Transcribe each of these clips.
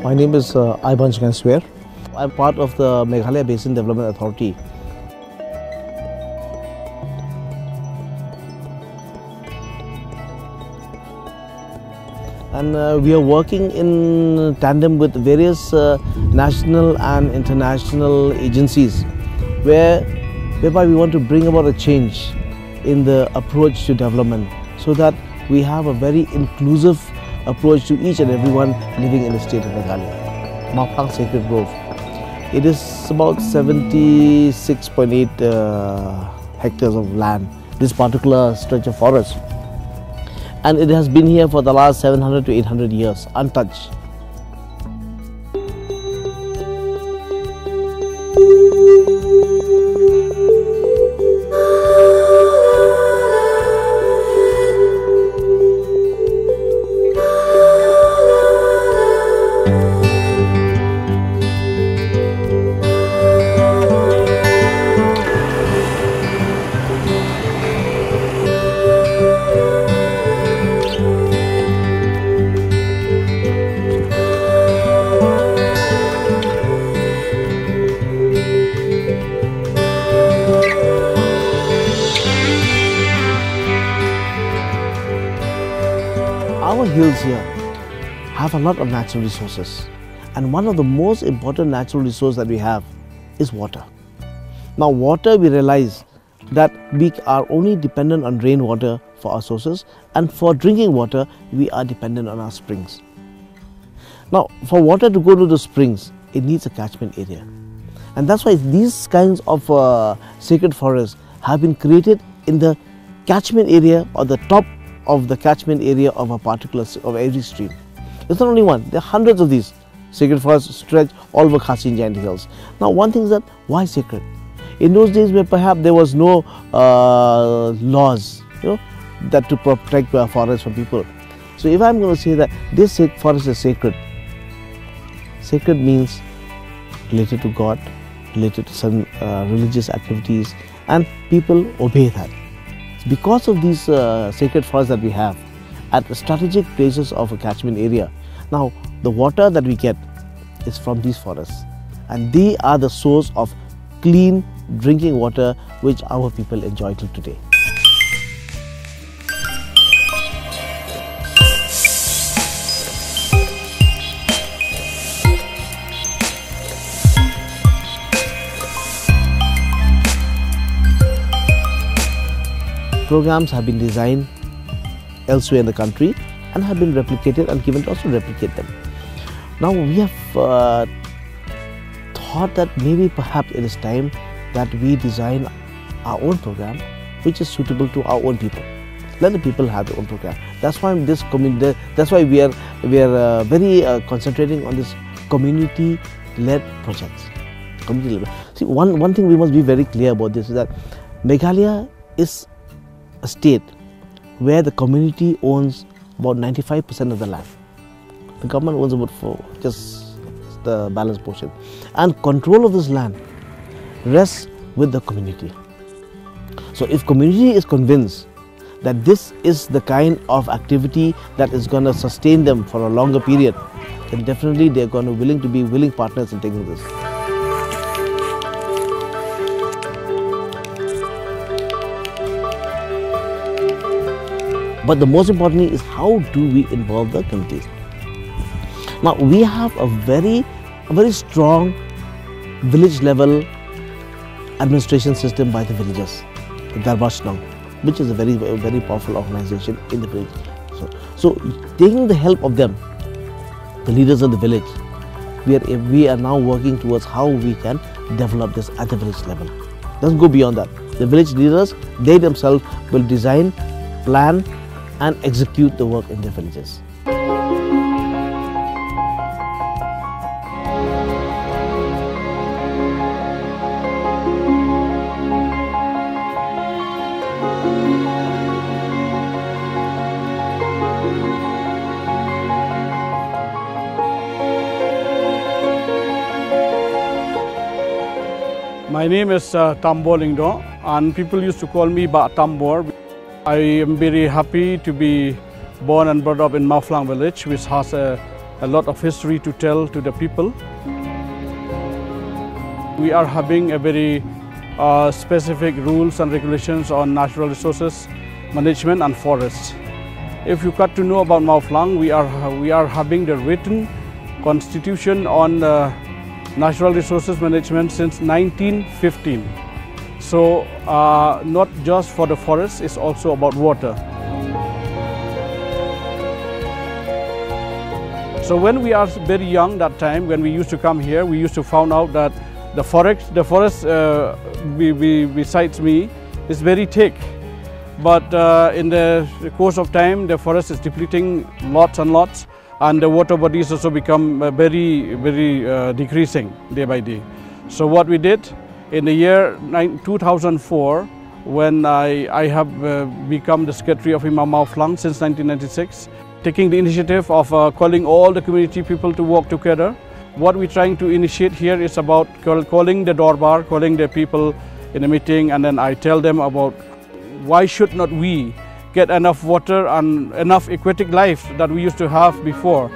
My name is Swear. I'm part of the Meghalaya Basin Development Authority. And we are working in tandem with various national and international agencies whereby we want to bring about a change in the approach to development so that we have a very inclusive approach to each and everyone living in the state of Meghalaya. Malayalam Sacred Grove. It is about 76.8 hectares of land, this particular stretch of forest. And it has been here for the last 700 to 800 years, untouched. Our hills here have a lot of natural resources, and one of the most important natural resources that we have is water. Now water, we realize that we are only dependent on rainwater for our sources, and for drinking water we are dependent on our springs. Now for water to go to the springs, it needs a catchment area, and that's why these kinds of sacred forests have been created in the catchment area or the top of the catchment area of a particular of every stream. It's not only one, there are hundreds of these sacred forests stretch all over Khasi and Giant Hills. Now one thing is that why sacred? In those days where perhaps there was no laws, that to protect forests from people. So if I'm going to say that this forest is sacred, sacred means related to God, related to some religious activities, and people obey that. Because of these sacred forests that we have at the strategic places of a catchment area, now the water that we get is from these forests, and they are the source of clean drinking water which our people enjoy till today. Programs have been designed elsewhere in the country and have been replicated and given to us to replicate them. Now we have thought that maybe perhaps it is time that we design our own program which is suitable to our own people. Let the people have their own program. That's why that's why we are very concentrating on this community-led projects. See, one thing we must be very clear about this is that Meghalaya is a state where the community owns about 95% of the land. The government owns about just the balance portion, and control of this land rests with the community. So if community is convinced that this is the kind of activity that is going to sustain them for a longer period, then definitely they are going to be willing partners in taking this. But the most importantly is how do we involve the communities. Now we have a very strong village level administration system by the villagers, the Darbar Shnang, which is a very powerful organization in the village. So taking the help of them, the leaders of the village, we are now working towards how we can develop this at the village level. Doesn't go beyond that. The village leaders, they themselves will design, plan and execute the work in their villages. My name is Tambo Lingdo, and people used to call me Ba Tambor. I am very happy to be born and brought up in Malayalam village, which has a a lot of history to tell to the people. We are having a very specific rules and regulations on natural resources management and forests. If you got to know about Mauflang, we are having the written constitution on natural resources management since 1915. So not just for the forests, it's also about water. So when we are very young that time, when we used to come here, we used to find out that the forest besides me is very thick. But in the course of time, the forest is depleting lots and lots, and the water bodies also become very decreasing day by day. So what we did in the year 2004, when I have become the secretary of Imam Mauflang since 1996, taking the initiative of calling all the community people to work together. What we're trying to initiate here is about calling the Dorbar, calling the people in a meeting, and then I tell them about why should not we get enough water and enough aquatic life that we used to have before.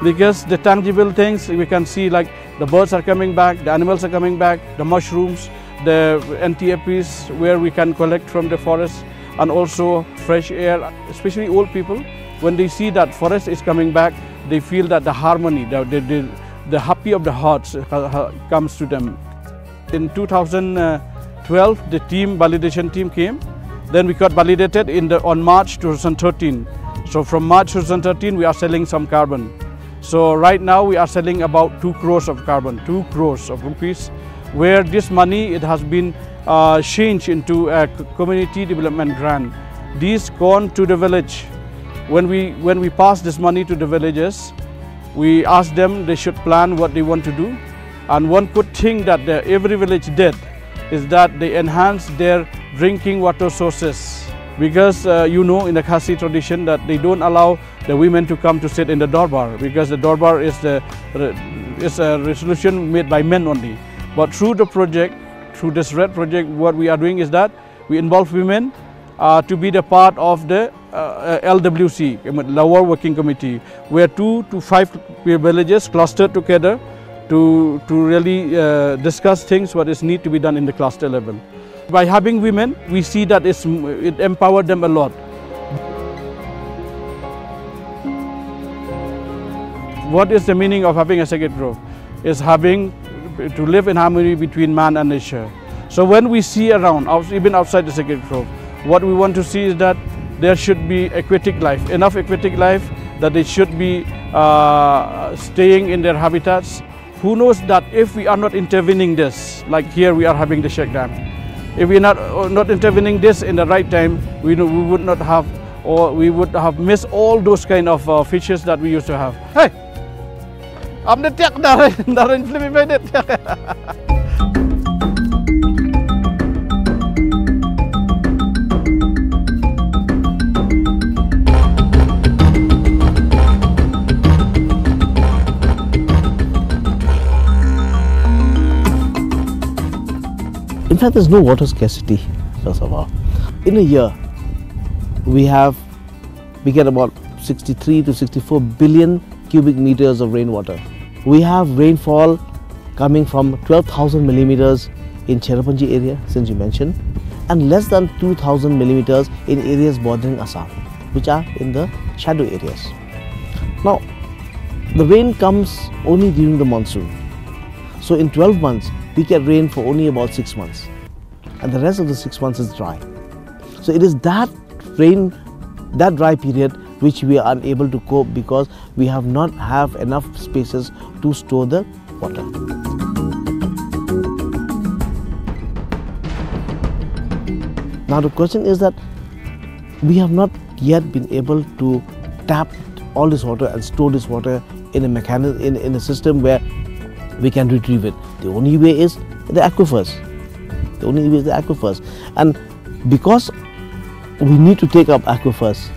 Because the tangible things we can see, like the birds are coming back, the animals are coming back, the mushrooms, the NTFPs where we can collect from the forest, and also fresh air, especially old people. When they see that forest is coming back, they feel that the harmony, the happy of the hearts comes to them. In 2012, the validation team came. Then we got validated on March 2013. So from March 2013, we are selling some carbon. So right now we are selling about 2 crores of carbon, 2 crores of rupees, where this money, it has been changed into a community development grant. These gone to the village. When we pass this money to the villagers, we ask them they should plan what they want to do. And one good thing that every village did is that they enhanced their drinking water sources. Because you know, in the Khasi tradition, that they don't allow the women to come to sit in the Dorbar, because the Dorbar is a resolution made by men only. But through the project, through this RED project, what we are doing is that we involve women to be the part of the LWC, Lower Working Committee, where 2 to 5 villages clustered together to really discuss things what is need to be done in the cluster level. By having women, we see that it empowered them a lot. What is the meaning of having a sacred grove? Is having to live in harmony between man and nature. So when we see around, even outside the sacred grove, what we want to see is that there should be aquatic life, enough aquatic life that they should be staying in their habitats. Who knows that if we are not intervening this, like here we are having the Sheikh Dam, if we are not intervening this in the right time, we would not have, or we would have missed all those kind of fishes that we used to have. Hey, I'm the tech darin implemented. In fact, there's no water scarcity, first of all. In a year, we get about 63 to 64 billion cubic meters of rainwater. We have rainfall coming from 12,000 millimeters in Cherrapunji area, since you mentioned, and less than 2,000 millimeters in areas bordering Assam, which are in the shadow areas. Now, the rain comes only during the monsoon. So in 12 months, we get rain for only about 6 months, and the rest of the 6 months is dry. So it is that rain, that dry period, which we are unable to cope because we have not have enough spaces to store the water. Now the question is that we have not yet been able to tap all this water and store this water in a mechanism, in a system where we can retrieve it. The only way is the aquifers. The only way is the aquifers. And because we need to take up aquifers,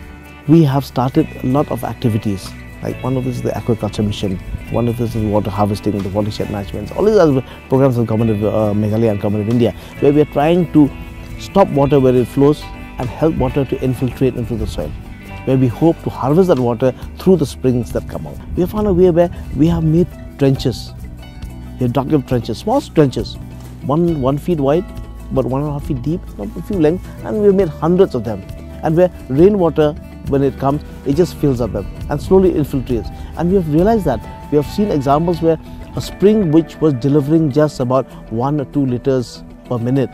we have started a lot of activities. Like one of this is the aquaculture mission, one of this is water harvesting, the watershed management. All these are programs of the government of Meghalaya and government of India, where we are trying to stop water where it flows and help water to infiltrate into the soil. where we hope to harvest that water through the springs that come out. We have found a way where we have made trenches. We have dug up trenches, small trenches, 1 feet wide, but 1.5 feet deep, a few length, and we have made hundreds of them. And where rainwater, when it comes, it just fills up them and slowly infiltrates. And we have realized that. We have seen examples where a spring which was delivering just about 1 or 2 liters per minute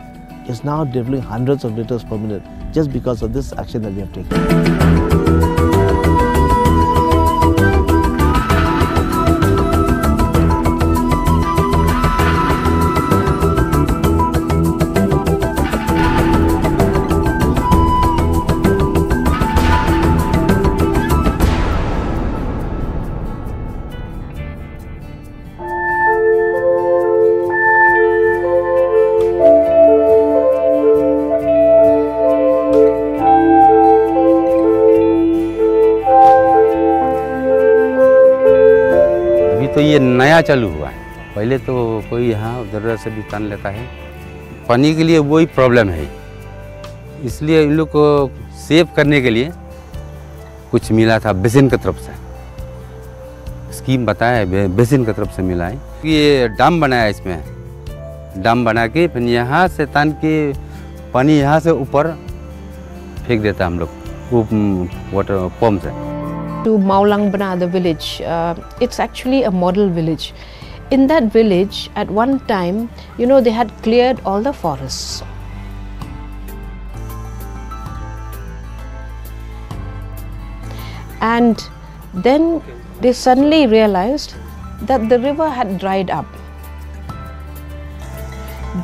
is now delivering hundreds of liters per minute just because of this action that we have taken. तो ये नया चालू हुआ है, पहले तो कोई यहाँ उधर से भी तान लेता है। पानी के लिए वही प्रॉब्लम है, इसलिए इन लोग को सेव करने के लिए कुछ मिला था बेसिन की तरफ से, स्कीम बताया है, बेसिन की तरफ से मिला है। ये डैम बनाया, इसमें डैम बना के फिर यहाँ से तान के पानी यहाँ से ऊपर फेंक देता हम लोग वाटर पंप से। To Meghalaya, the village. It's actually a model village. In that village, at one time, they had cleared all the forests. And then they suddenly realized that the river had dried up.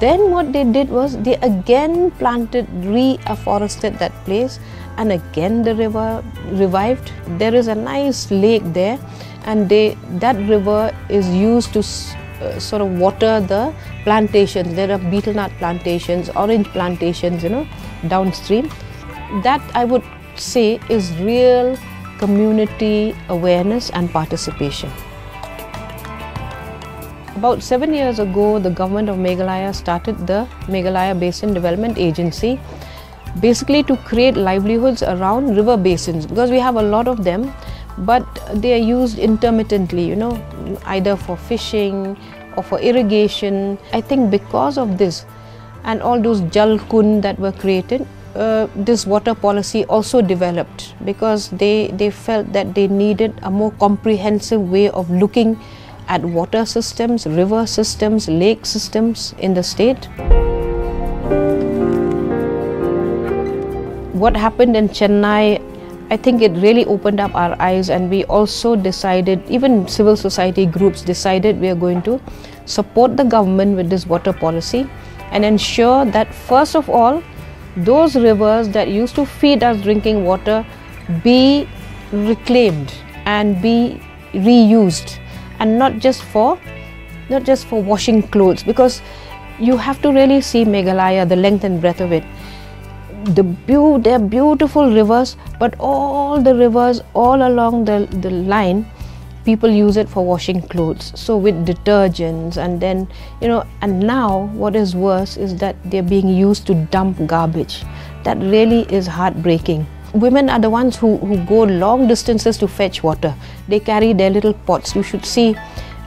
Then what they did was they again reforested that place, and again the river revived. There is a nice lake there, and that river is used to sort of water the plantations. There are betel nut plantations, orange plantations, downstream. That, I would say, is real community awareness and participation. About 7 years ago, the government of Meghalaya started the Meghalaya Basin Development Agency, basically to create livelihoods around river basins, because we have a lot of them, but they are used intermittently, either for fishing or for irrigation. I think because of this and all those jal kun that were created, this water policy also developed, because they felt that they needed a more comprehensive way of looking at water systems, river systems, lake systems in the state. What happened in Chennai, I think it really opened up our eyes, and we also decided, even civil society groups decided, we are going to support the government with this water policy and ensure that, first of all, those rivers that used to feed us drinking water be reclaimed and be reused, and not just for washing clothes, because you have to really see Meghalaya, the length and breadth of it. They're beautiful rivers, but all the rivers all along the line, people use it for washing clothes. So with detergents, and then and now what is worse is that they're being used to dump garbage. That really is heartbreaking. Women are the ones who go long distances to fetch water. They carry their little pots. You should see,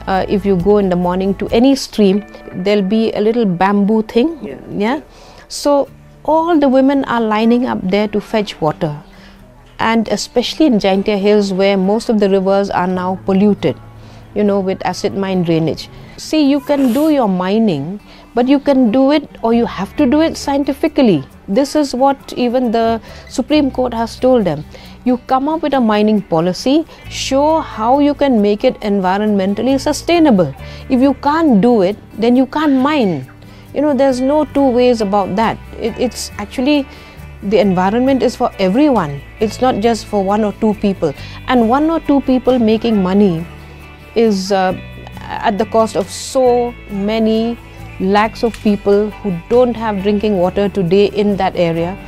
if you go in the morning to any stream, there'll be a little bamboo thing. Yeah. So all the women are lining up there to fetch water, and especially in Jaintia Hills, where most of the rivers are now polluted, with acid mine drainage. See, you can do your mining, but you can do it, or you have to do it scientifically. This is what even the Supreme Court has told them. You come up with a mining policy, show how you can make it environmentally sustainable. If you can't do it, then you can't mine. There's no two ways about that. It's actually, the environment is for everyone. It's not just for 1 or 2 people. And 1 or 2 people making money is at the cost of so many lakhs of people who don't have drinking water today in that area.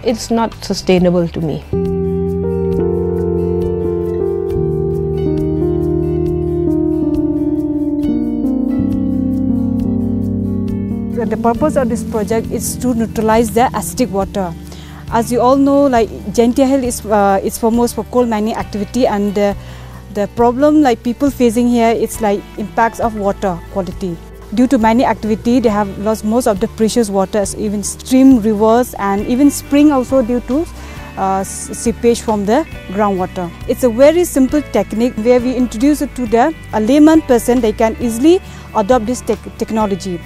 It's not sustainable to me. The purpose of this project is to neutralize the acidic water. As you all know, like Jaintia Hill is famous for coal mining activity, and the problem like people facing here, it's like impacts of water quality. Due to mining activity, they have lost most of the precious waters, even stream, rivers, and even spring also due to seepage from the groundwater. It's a very simple technique where we introduce it to a layman person. They can easily adopt this technology.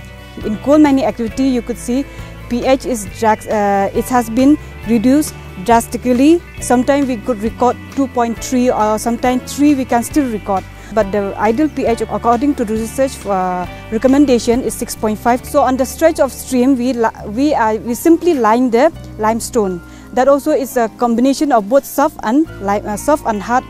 In coal mining activity, you could see pH it has been reduced drastically. Sometimes we could record 2.3 or sometimes 3 we can still record. But the ideal pH according to the research recommendation is 6.5. So on the stretch of stream we simply line the limestone. That also is a combination of both soft and hard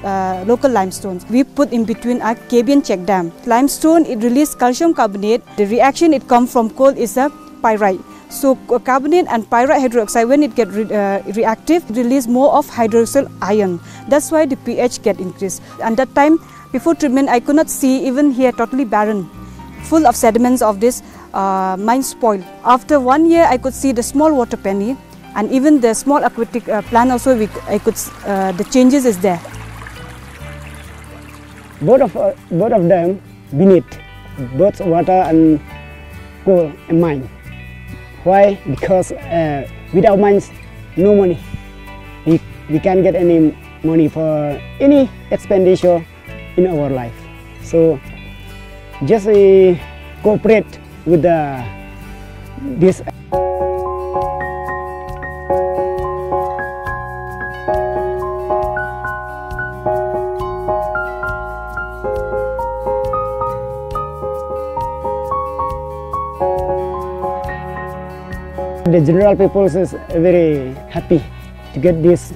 local limestones. We put in between a Cabian check dam. Limestone, it releases calcium carbonate. The reaction it comes from coal is a pyrite. So carbonate and pyrite hydroxide, when it gets reactive, release more of hydroxyl ion. That's why the pH get increased. And that time, before treatment, I could not see, even here totally barren, full of sediments of this mine spoil. After 1 year, I could see the small water penny, and even the small aquatic plant also, the changes is there. Both of them beneath, both water and coal and mine. Why? Because without mines, no money. We can't get any money for any expenditure in our life. So just cooperate with this. The general people is very happy to get this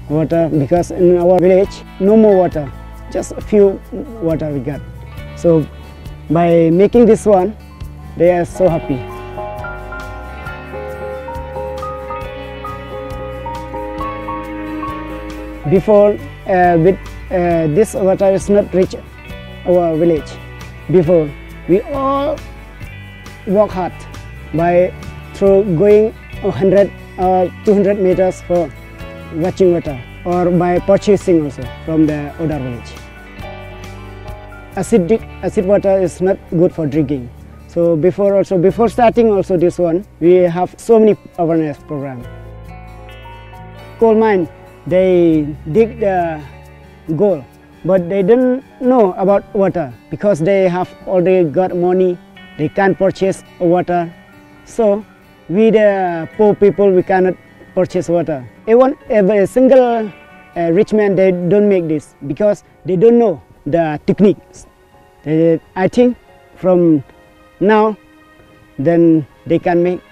water, because in our village no more water, just a few water we got. So by making this one, they are so happy. Before this water is not reach our village. Before we all work hard through going 100 or 200 meters for watching water, or by purchasing also from the other village. Acid water is not good for drinking. So before starting also this one, we have so many awareness programs. Coal mine, they dig the gold, but they don't know about water, because they have already got money, they can't purchase water. So we the poor people, we cannot purchase water. Even a single rich man, they don't make this, because they don't know the techniques. I think from now, then they can make